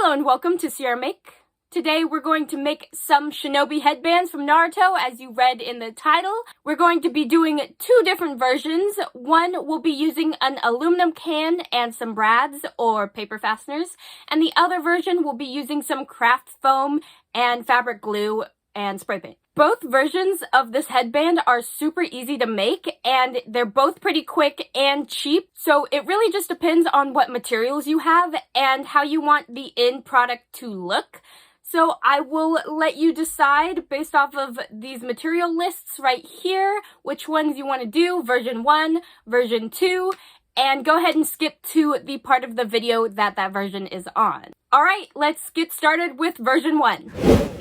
Hello and welcome to CR Make. Today we're going to make some Shinobi headbands from Naruto, as you read in the title. We're going to be doing two different versions. One will be using an aluminum can and some brads or paper fasteners, and the other version will be using some craft foam and fabric glue and spray paint. Both versions of this headband are super easy to make, and they're both pretty quick and cheap, so it really just depends on what materials you have and how you want the end product to look. So I will let you decide based off of these material lists right here which ones you want to do, version 1, version 2, and go ahead and skip to the part of the video that version is on. Alright, let's get started with version 1.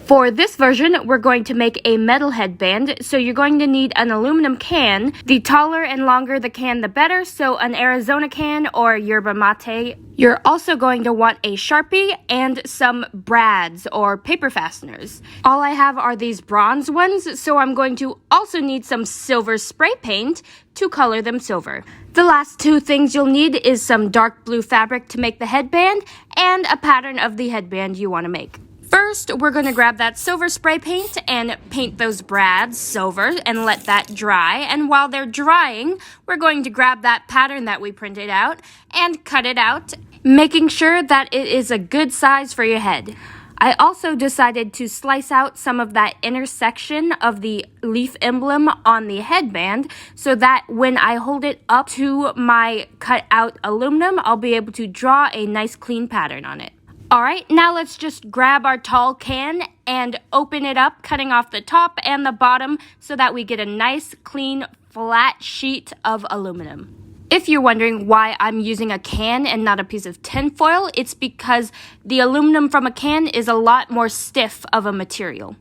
For this version, we're going to make a metal headband, so you're going to need an aluminum can. The taller and longer the can, the better, so an Arizona can or yerba mate. You're also going to want a Sharpie and some brads or paper fasteners. All I have are these bronze ones, so I'm going to also need some silver spray paint to color them silver. The last two things you'll need is some dark blue fabric to make the headband and a pattern of the headband you want to make. First, we're going to grab that silver spray paint and paint those brads silver and let that dry. And while they're drying, we're going to grab that pattern that we printed out and cut it out, making sure that it is a good size for your head. I also decided to slice out some of that inner section of the leaf emblem on the headband so that when I hold it up to my cut out aluminum, I'll be able to draw a nice clean pattern on it. Alright, now let's just grab our tall can and open it up, cutting off the top and the bottom so that we get a nice, clean, flat sheet of aluminum. If you're wondering why I'm using a can and not a piece of tinfoil, it's because the aluminum from a can is a lot more stiff of a material.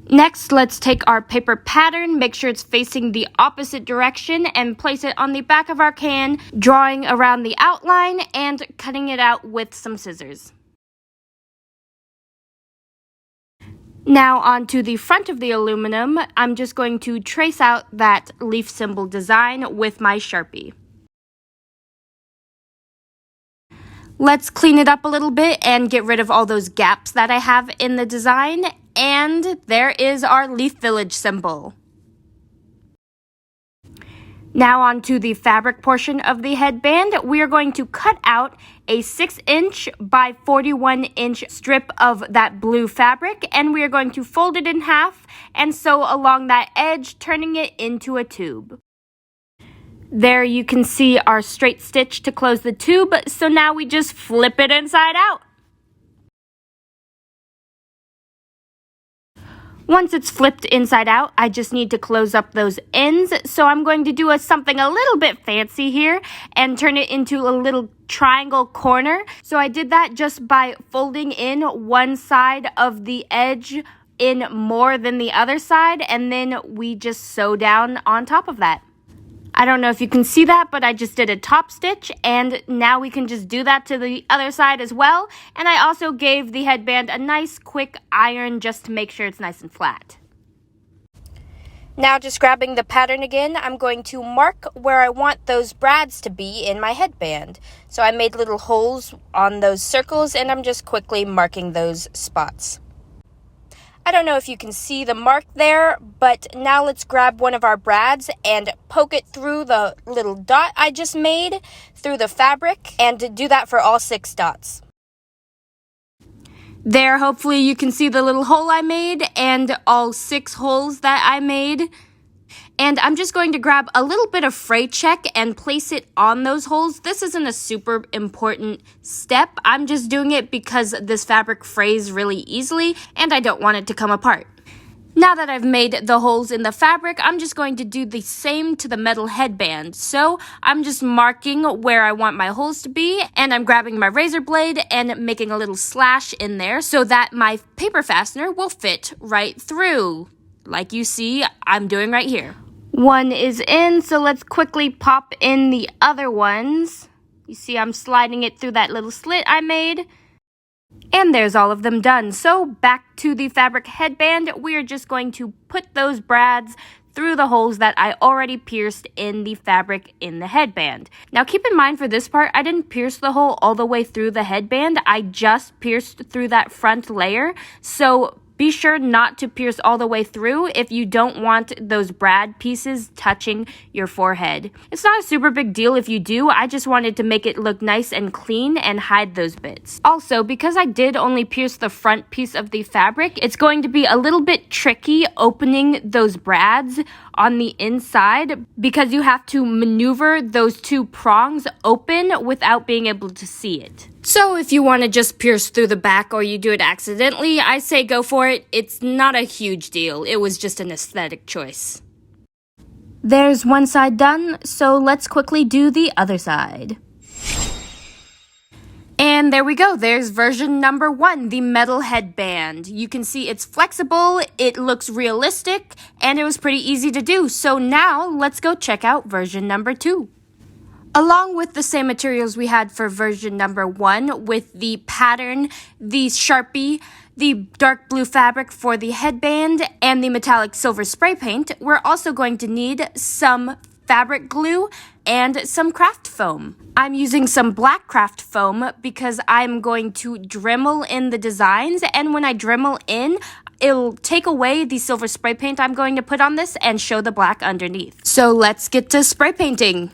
Next, let's take our paper pattern, make sure it's facing the opposite direction, and place it on the back of our can, drawing around the outline and cutting it out with some scissors. Now onto the front of the aluminum, I'm just going to trace out that leaf symbol design with my Sharpie. Let's clean it up a little bit and get rid of all those gaps that I have in the design. And there is our Leaf Village symbol. Now onto the fabric portion of the headband, we are going to cut out a 6-inch by 41-inch strip of that blue fabric, and we are going to fold it in half and sew along that edge, turning it into a tube. There you can see our straight stitch to close the tube, so now we just flip it inside out. Once it's flipped inside out, I just need to close up those ends, so I'm going to do something a little bit fancy here and turn it into a little triangle corner. So I did that just by folding in one side of the edge in more than the other side, and then we just sew down on top of that. I don't know if you can see that, but I just did a top stitch, and now we can just do that to the other side as well. And I also gave the headband a nice quick iron just to make sure it's nice and flat. Now just grabbing the pattern again, I'm going to mark where I want those brads to be in my headband. So I made little holes on those circles, and I'm just quickly marking those spots. I don't know if you can see the mark there, but now let's grab one of our brads and poke it through the little dot I just made through the fabric, and to do that for all 6 dots. There, hopefully you can see the little hole I made and all 6 holes that I made. And I'm just going to grab a little bit of fray check and place it on those holes. This isn't a super important step. I'm just doing it because this fabric frays really easily and I don't want it to come apart. Now that I've made the holes in the fabric, I'm just going to do the same to the metal headband. So I'm just marking where I want my holes to be, and I'm grabbing my razor blade and making a little slash in there so that my paper fastener will fit right through, like you see I'm doing right here. One is in, so let's quickly pop in the other ones. You see I'm sliding it through that little slit I made. And there's all of them done. So back to the fabric headband, we are just going to put those brads through the holes that I already pierced in the fabric in the headband. Now keep in mind for this part, I didn't pierce the hole all the way through the headband. I just pierced through that front layer. So be sure not to pierce all the way through if you don't want those brad pieces touching your forehead. It's not a super big deal if you do, I just wanted to make it look nice and clean and hide those bits. Also, because I did only pierce the front piece of the fabric, it's going to be a little bit tricky opening those brads on the inside because you have to maneuver those two prongs open without being able to see it. So if you want to just pierce through the back or you do it accidentally, I say go for it. It's not a huge deal. It was just an aesthetic choice. There's one side done, so let's quickly do the other side. And there we go, there's version number 1, the metal headband. You can see it's flexible, it looks realistic, and it was pretty easy to do. So now let's go check out version number 2. Along with the same materials we had for version number 1 with the pattern, the sharpie, the dark blue fabric for the headband, and the metallic silver spray paint, we're also going to need some fabric glue and some craft foam. I'm using some black craft foam because I'm going to Dremel in the designs, and when I Dremel in, it'll take away the silver spray paint I'm going to put on this and show the black underneath. So let's get to spray painting.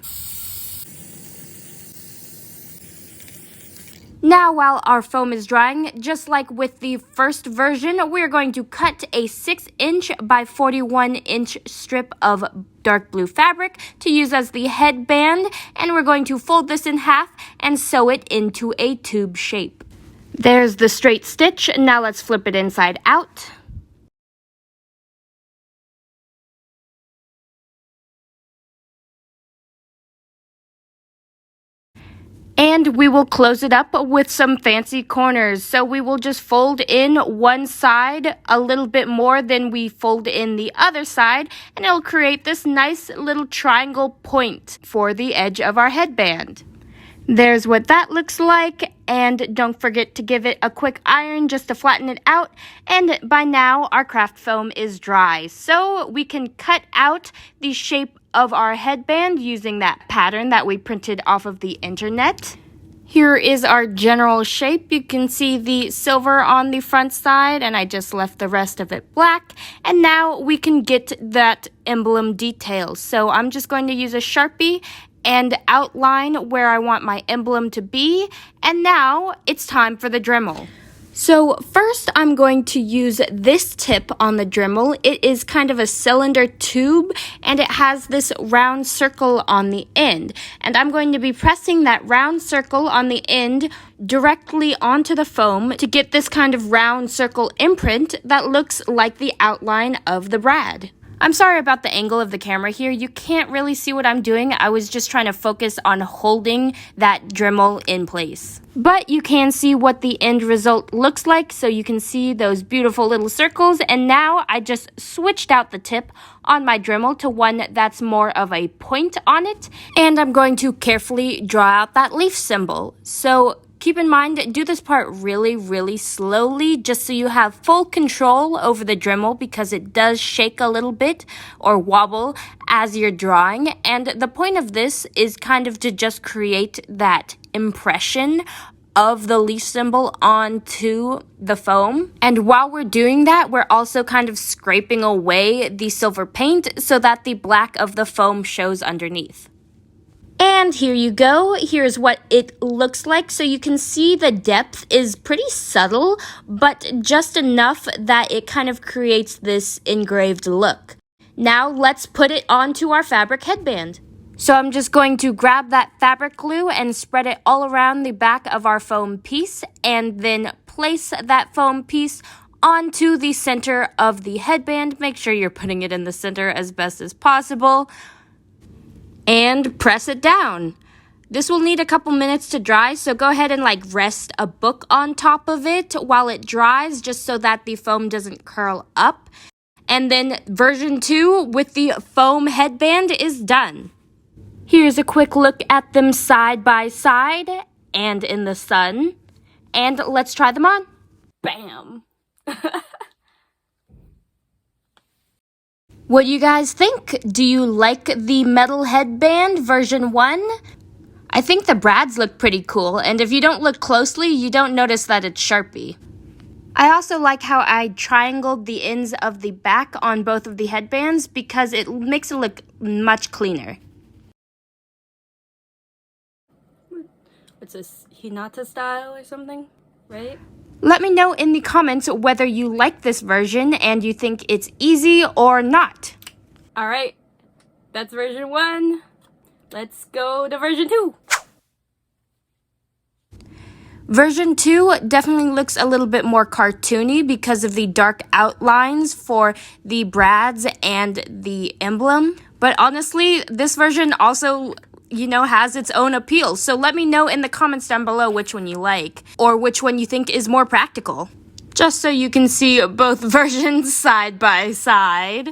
Now, while our foam is drying, just like with the first version, we're going to cut a 6-inch by 41-inch strip of dark blue fabric to use as the headband, and we're going to fold this in half and sew it into a tube shape. There's the straight stitch. Now let's flip it inside out. And we will close it up with some fancy corners. So we will just fold in one side a little bit more than we fold in the other side, and it'll create this nice little triangle point for the edge of our headband. There's what that looks like, and don't forget to give it a quick iron just to flatten it out. And by now, our craft foam is dry, so we can cut out the shape of our headband using that pattern that we printed off of the internet. Here is our general shape. You can see the silver on the front side, and I just left the rest of it black. And now we can get that emblem detail. So I'm just going to use a Sharpie and outline where I want my emblem to be. And now it's time for the Dremel. So first I'm going to use this tip on the Dremel. It is kind of a cylinder tube, and it has this round circle on the end. And I'm going to be pressing that round circle on the end directly onto the foam to get this kind of round circle imprint that looks like the outline of the brad. I'm sorry about the angle of the camera here. You can't really see what I'm doing. I was just trying to focus on holding that Dremel in place. But you can see what the end result looks like, so you can see those beautiful little circles. And now I just switched out the tip on my Dremel to one that's more of a point on it. And I'm going to carefully draw out that leaf symbol. So keep in mind, do this part really slowly just so you have full control over the Dremel because it does shake a little bit or wobble as you're drawing. And the point of this is kind of to just create that impression of the leaf symbol onto the foam. And while we're doing that, we're also kind of scraping away the silver paint so that the black of the foam shows underneath. And here you go. Here's what it looks like. So you can see the depth is pretty subtle, but just enough that it kind of creates this engraved look. Now let's put it onto our fabric headband. So I'm just going to grab that fabric glue and spread it all around the back of our foam piece, and then place that foam piece onto the center of the headband. Make sure you're putting it in the center as best as possible. And press it down. This will need a couple minutes to dry, so go ahead and rest a book on top of it while it dries, just so that the foam doesn't curl up. And then version 2 with the foam headband is done. Here's a quick look at them side by side and in the sun. And let's try them on. Bam! What do you guys think? Do you like the metal headband version 1? I think the brads look pretty cool, and if you don't look closely, you don't notice that it's Sharpie. I also like how I triangled the ends of the back on both of the headbands because it makes it look much cleaner. What's this, Hinata style or something, right? Let me know in the comments whether you like this version and you think it's easy or not. Alright, that's version 1. Let's go to version 2. Version 2 definitely looks a little bit more cartoony because of the dark outlines for the brads and the emblem. But honestly, this version also, has its own appeal. So let me know in the comments down below which one you like, or which one you think is more practical. Just so you can see both versions side by side.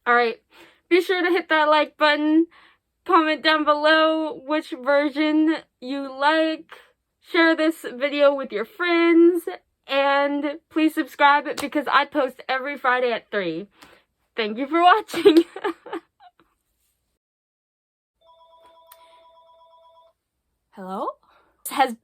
Alright, be sure to hit that like button, comment down below which version you like, share this video with your friends, and please subscribe because I post every Friday at 3. Thank you for watching! Hello? Has